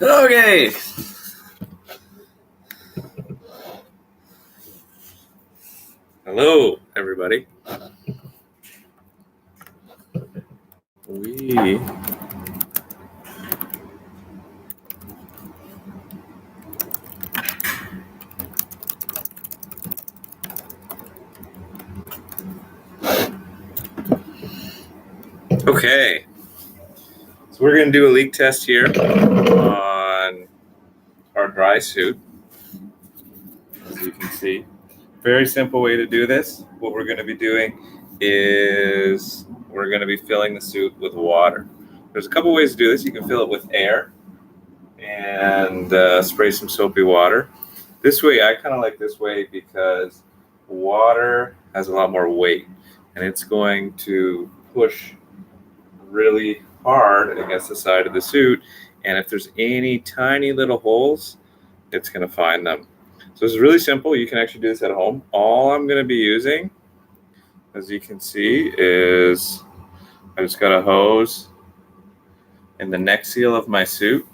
Okay. Hello, everybody. We okay. So we're going to do a leak test here on our Drysuit. As you can see, very simple way to do this. What we're going to be doing is we're going to be filling the suit with water. There's a couple ways to do this. You can fill it with air and spray some soapy water. This way, I kind of like this way because water has a lot more weight and it's going to push really hard against the side of the suit. And if there's any tiny little holes, it's going to find them. So it's really simple. You can actually do this at home. All I'm going to be using, as you can see, is I just got a hose in the neck seal of my suit.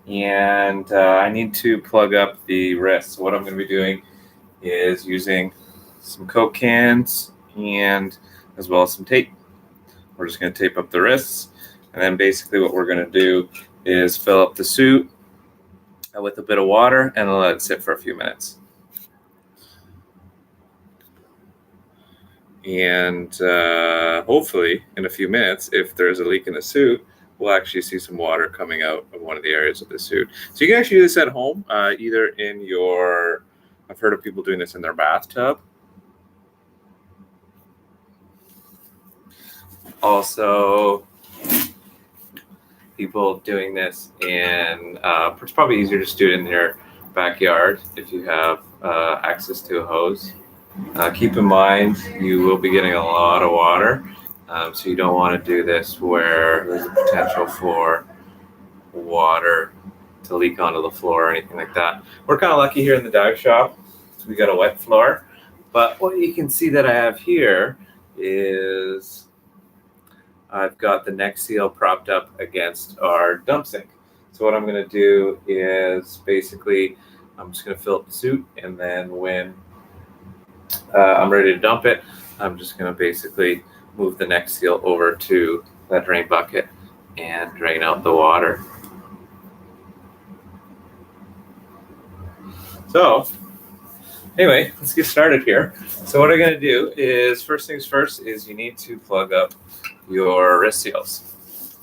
And I need to plug up the wrist. So what I'm going to be doing is using some Coke cans and as well as some tape. We're just going to tape up the wrists. And then basically what we're going to do is fill up the suit with a bit of water and let it sit for a few minutes. And hopefully in a few minutes, if there's a leak in the suit, we'll actually see some water coming out of one of the areas of the suit. So you can actually do this at home, either in your, I've heard of people doing this in their bathtub. Also, people doing this in, it's probably easier to do it in your backyard if you have access to a hose. Keep in mind, you will be getting a lot of water, so you don't want to do this where there's a potential for water to leak onto the floor or anything like that. We're kind of lucky here in the dive shop, so we got a wet floor. But what you can see that I have here is I've got the neck seal propped up against our dump sink. So what I'm going to do is basically I'm just going to fill up the suit, and then when I'm ready to dump it, I'm just going to basically move the neck seal over to that drain bucket and drain out the water. So anyway, let's get started here. So what I'm going to do is, first things first, is you need to plug up your wrist seals.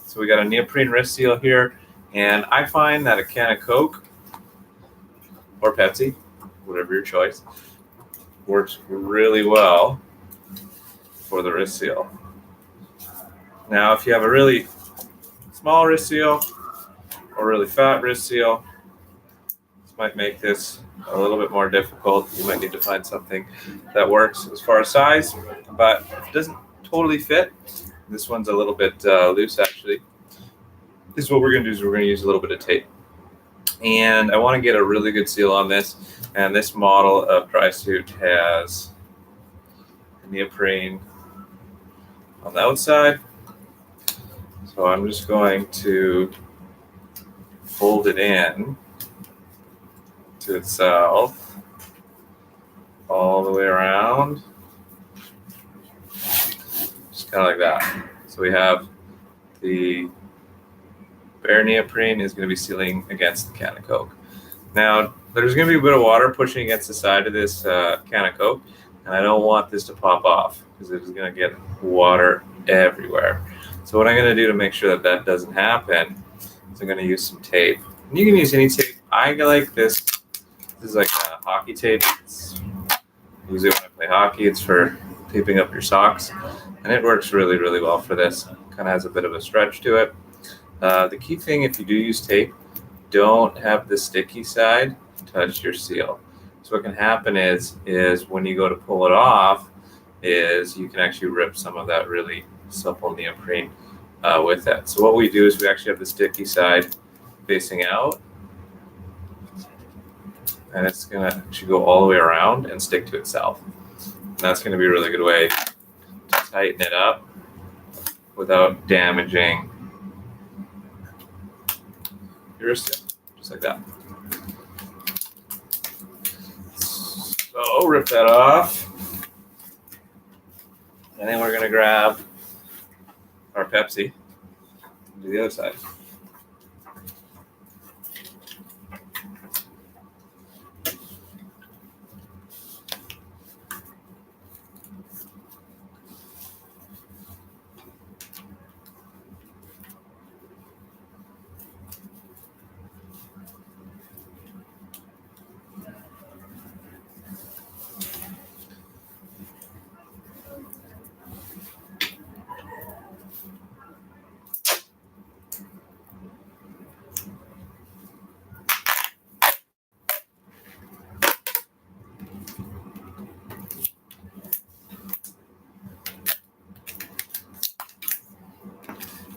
So we got a neoprene wrist seal here, and I find that a can of Coke or Pepsi, whatever your choice, works really well for the wrist seal. Now, if you have a really small wrist seal or really fat wrist seal, this might make this a little bit more difficult. You might need to find something that works as far as size, but if it doesn't totally fit, this one's a little bit loose actually. This is what we're going to do, is we're going to use a little bit of tape. And I want to get a really good seal on this. And this model of Drysuit has neoprene on the outside. So I'm just going to fold it in to itself all the way around. Just kind of like that. So we have the bare neoprene is going to be sealing against the can of Coke. Now, there's going to be a bit of water pushing against the side of this can of Coke, and I don't want this to pop off because it is going to get water everywhere. So what I'm going to do to make sure that that doesn't happen is I'm going to use some tape. And you can use any tape. I like this. This is like a hockey tape. It's usually when I play hockey, it's for taping up your socks, and it works really, really well for this. Kind of has a bit of a stretch to it. The key thing, if you do use tape, don't have the sticky side touch your seal. So what can happen is when you go to pull it off, is you can actually rip some of that really supple neoprene with it. So what we do is we actually have the sticky side facing out, and it's going to actually go all the way around and stick to itself. And that's going to be a really good way to tighten it up without damaging your wrist seal, just like that. So rip that off. And then we're going to grab our Pepsi and do the other side.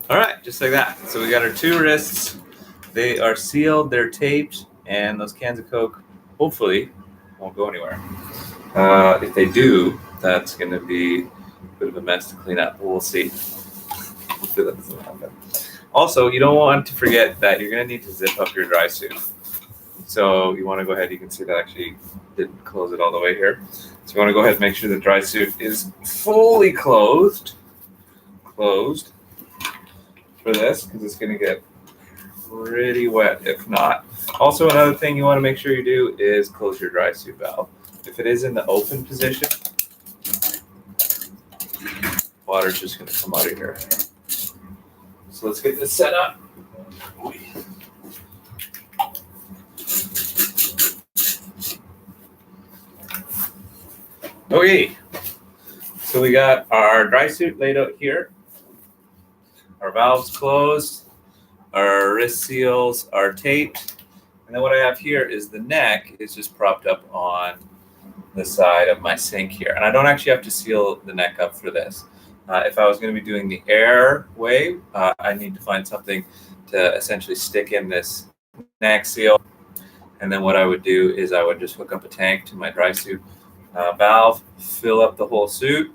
All right, just like that. So we got our two wrists. They are sealed, they're taped, and those cans of Coke hopefully won't go anywhere. If they do, that's going to be a bit of a mess to clean up. We'll see. Hopefully that doesn't happen. Also, you don't want to forget that you're going to need to zip up your Drysuit. So you want to go ahead, you can see that I actually didn't close it all the way here. So you want to go ahead and make sure the Drysuit is fully closed for this, because it's going to get pretty wet if not. Also, another thing you want to make sure you do is close your Drysuit valve. If it is in the open position, water's just going to come out of here. So let's get this set up. Okay, so we got our Drysuit laid out here. Our valves closed. Our wrist seals are taped. And then what I have here is the neck is just propped up on the side of my sink here. And I don't actually have to seal the neck up for this. If I was going to be doing the air way, I need to find something to essentially stick in this neck seal. And then what I would do is I would just hook up a tank to my Drysuit valve, fill up the whole suit,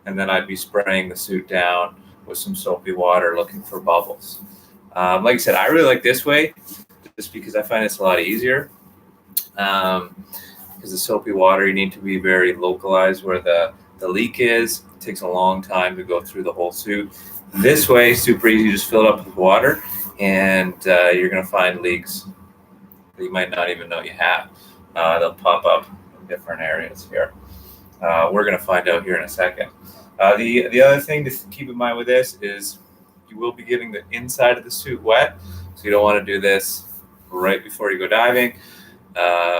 and then I'd be spraying the suit down with some soapy water looking for bubbles. Like I said, I really like this way just because I find it's a lot easier. Because the soapy water, you need to be very localized where the leak is. It takes a long time to go through the whole suit. This way, super easy, you just fill it up with water, and you're going to find leaks that you might not even know you have. They'll pop up in different areas here. We're going to find out here in a second. The other thing to keep in mind with this is you will be getting the inside of the suit wet, so you don't want to do this right before you go diving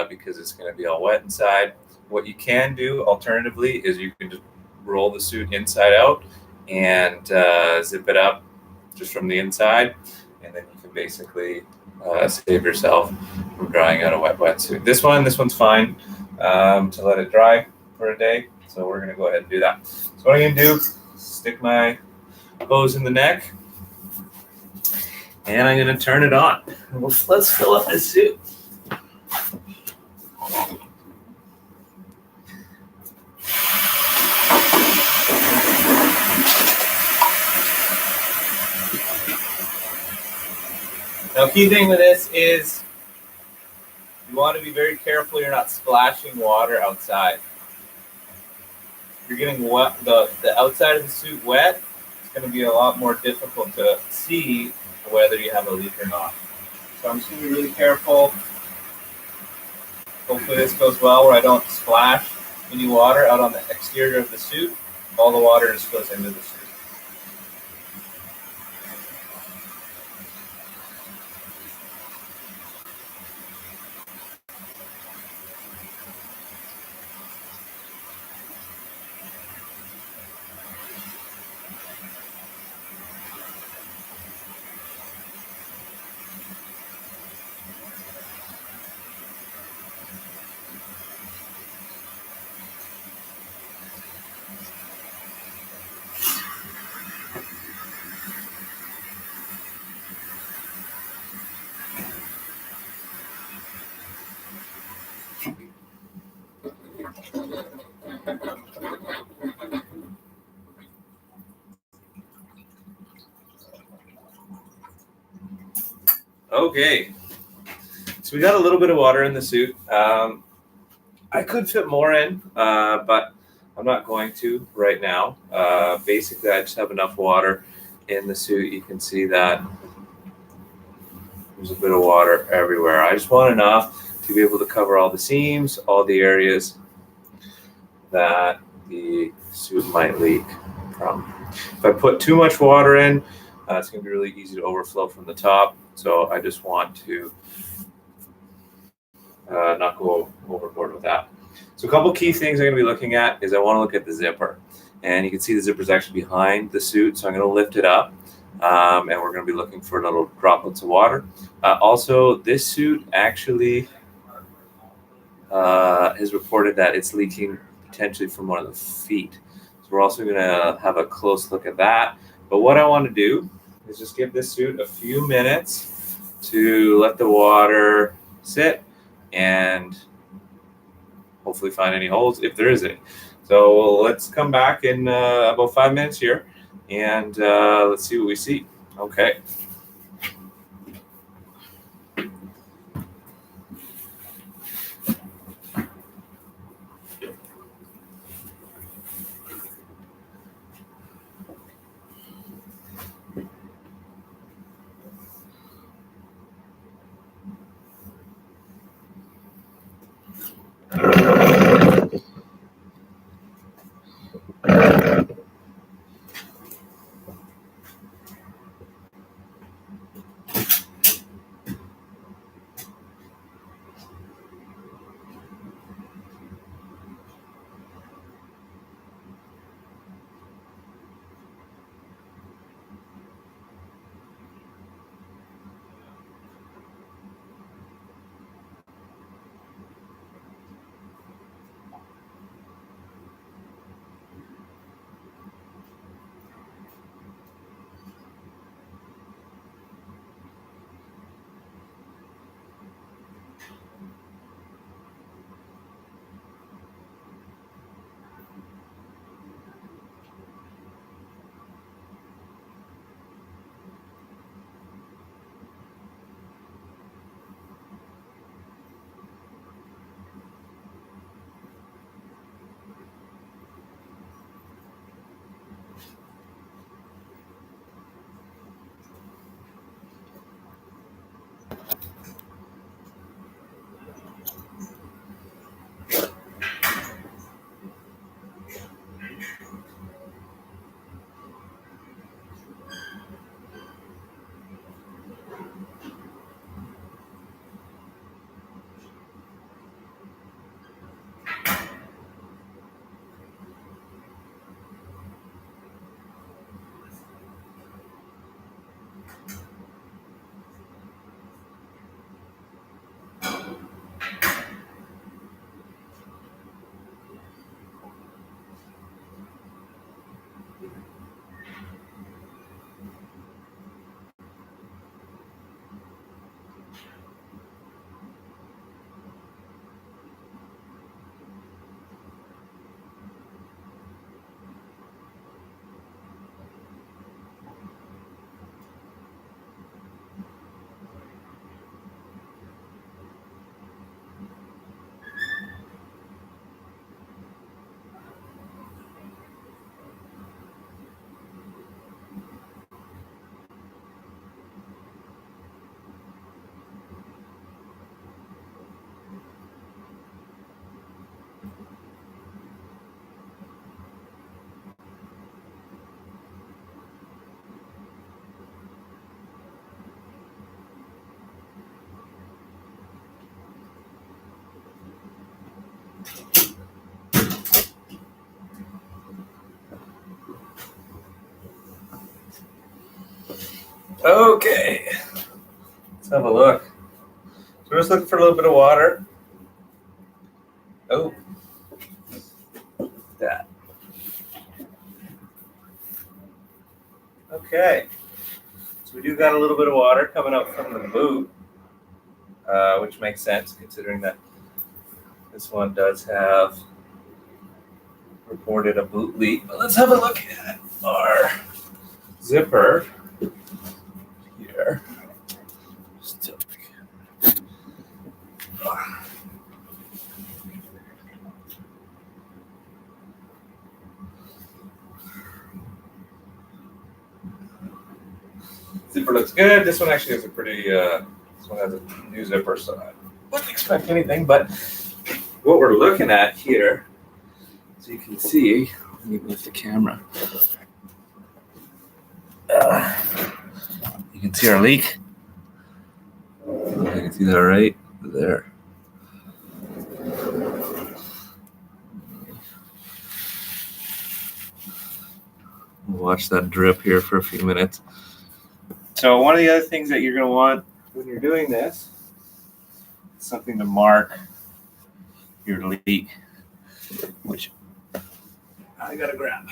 because it's going to be all wet inside. What you can do alternatively is you can just roll the suit inside out and zip it up just from the inside, and then you can basically save yourself from drying out a wet wetsuit. This one's fine to let it dry for a day, so we're going to go ahead and do that. So what I'm going to do, stick my hose in the neck, and I'm going to turn it on. Let's fill up this suit. Now, key thing with this is you want to be very careful you're not splashing water outside. If you're getting wet, the outside of the suit wet, it's going to be a lot more difficult to see whether you have a leak or not. So I'm just going to be really careful. Hopefully this goes well where I don't splash any water out on the exterior of the suit. All the water just goes into the suit. Okay, so we got a little bit of water in the suit. I could fit more in, but I'm not going to right now. Basically, I just have enough water in the suit. You can see that there's a bit of water everywhere. I just want enough to be able to cover all the seams, all the areas that the suit might leak from. If I put too much water in, it's going to be really easy to overflow from the top. So I just want to not go overboard with that. So a couple key things I'm going to be looking at is I want to look at the zipper. And you can see the zipper is actually behind the suit. So I'm going to lift it up. And we're going to be looking for little droplets of water. Also, this suit actually has reported that it's leaking potentially from one of the feet. So we're also going to have a close look at that. But what I want to do is just give this suit a few minutes to let the water sit and hopefully find any holes if there is any. So let's come back in about 5 minutes here and let's see what we see. Okay. Okay, let's have a look. So we're just looking for a little bit of water. Oh, that. Okay, so we do got a little bit of water coming up from the boot, which makes sense considering that this one does have reported a boot leak. But let's have a look at our zipper here. Just Zipper looks good. This one actually has a pretty, this one has a new zipper, so I wouldn't expect anything. But what we're looking at here, as you can see, let me move the camera. You can see our leak. You can see that right there. We'll watch that drip here for a few minutes. So one of the other things that you're going to want when you're doing this is something to mark your leak, which I got to grab.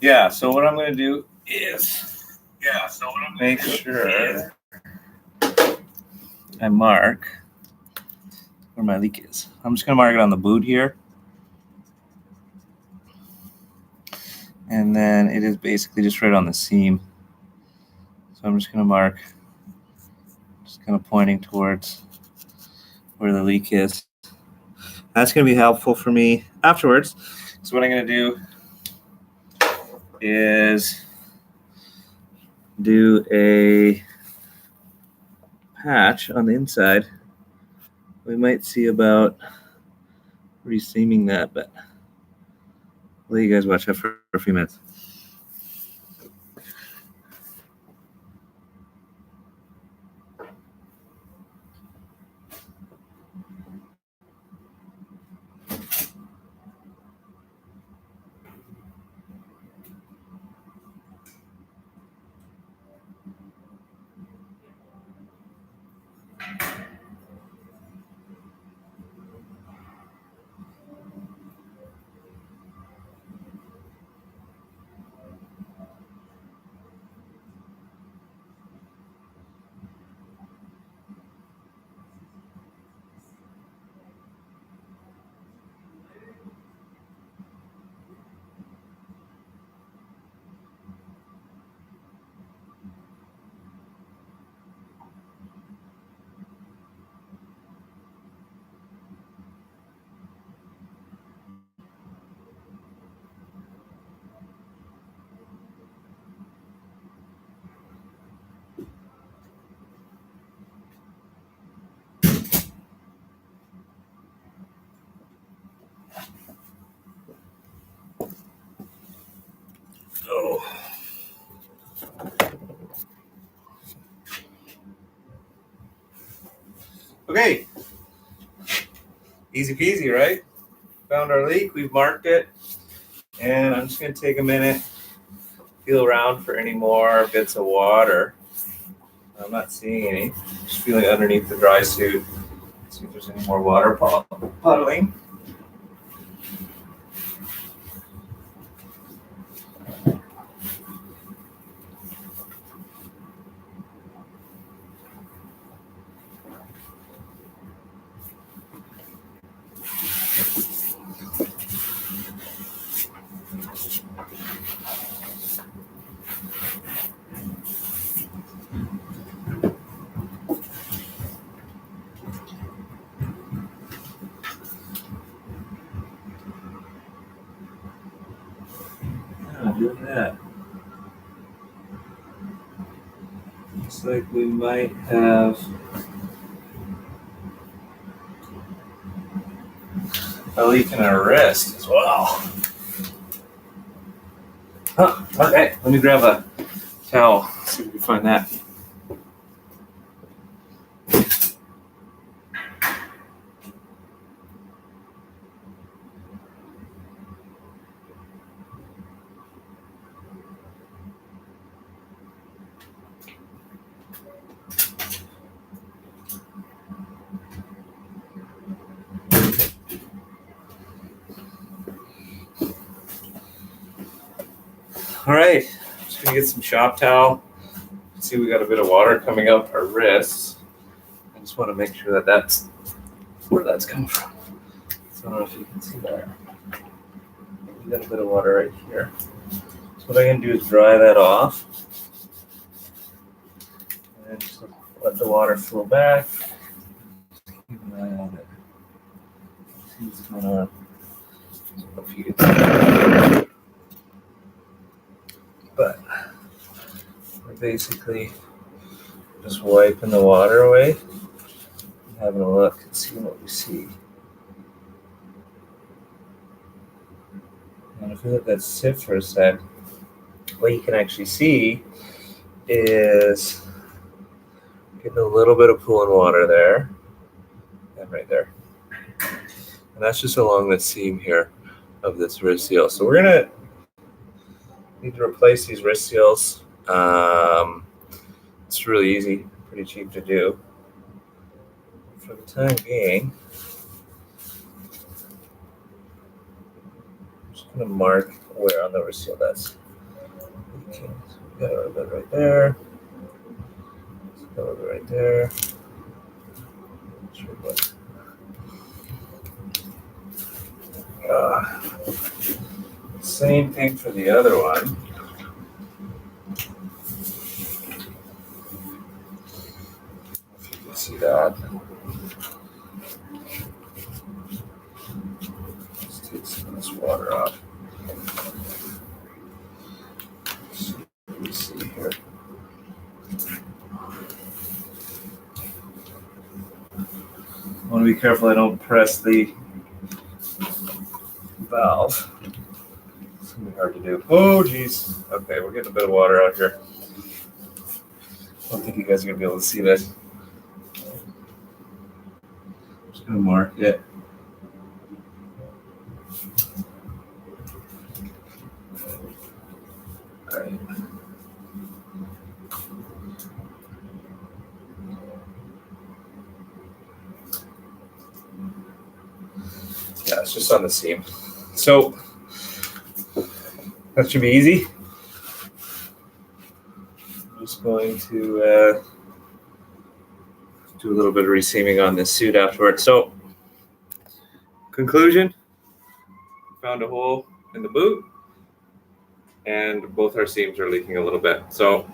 Yeah, so what I'm going to do is make sure I mark where my leak is. I'm just going to mark it on the boot here. And then it is basically just right on the seam. So I'm just going to mark, just kind of pointing towards where the leak is. That's going to be helpful for me afterwards. So what I'm going to do is do a patch on the inside. We might see about reseaming that, but I'll let you guys watch that for a few minutes. Oh. Okay. Easy peasy, right? Found our leak, we've marked it, and I'm just going to take a minute, feel around for any more bits of water. I'm not seeing any. Just feeling underneath the dry suit. See if there's any more water puddling. Doing that. Looks like we might have a leak in our wrist as well. Oh, okay, let me grab a towel, see if we can find that. All right, just gonna get some shop towel. See, we got a bit of water coming up our wrists. I just want to make sure that that's where that's coming from. So I don't know if you can see that. We got a bit of water right here. So what I'm gonna do is dry that off. And just let the water flow back. Keep an eye on it. See what's going on. If you can see. But we're basically just wiping the water away and having a look and seeing what we see. And if we let that sit for a sec, what you can actually see is getting a little bit of pooling water there and right there. And that's just along the seam here of this wrist seal. So we're gonna need to replace these wrist seals. It's really easy, pretty cheap to do. For the time being, I'm just gonna mark where on the wrist seal that's leaking. So we got a little bit right there. A little bit right there. Same thing for the other one. If you can see that. Let's take some of this water off. Let me see here. I want to be careful I don't press the valve. It's going to be hard to do. Oh, geez. Okay, we're getting a bit of water out here. I don't think you guys are going to be able to see this. I'm just going to mark it. All right. Yeah, it's just on the seam. So that should be easy. I'm just going to do a little bit of reseaming on this suit afterwards. So conclusion, found a hole in the boot and both our seams are leaking a little bit. So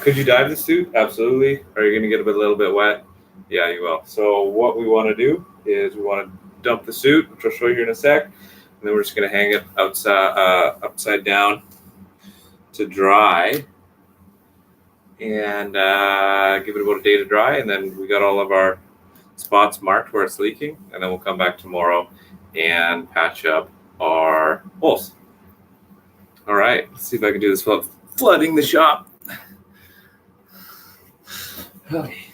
could you dye the suit? Absolutely. Are you going to get a little bit wet? Yeah, you will. So what we want to do is we want to dump the suit, which I'll show you in a sec, and then we're just going to hang it upside down to dry and give it about a day to dry, and then we got all of our spots marked where it's leaking, and then we'll come back tomorrow and patch up our holes. All right, let's see if I can do this without flooding the shop. Okay.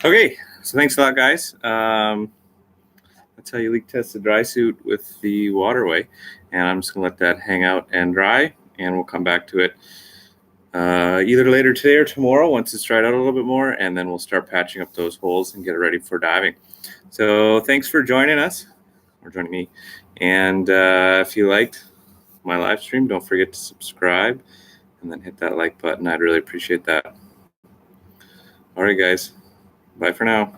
Okay, so thanks a lot, guys. That's how you leak test the Drysuit with the waterway. And I'm just going to let that hang out and dry, and we'll come back to it either later today or tomorrow once it's dried out a little bit more, and then we'll start patching up those holes and get it ready for diving. So thanks for joining us, or joining me. And if you liked my live stream, don't forget to subscribe and then hit that like button. I'd really appreciate that. All right, guys. Bye for now.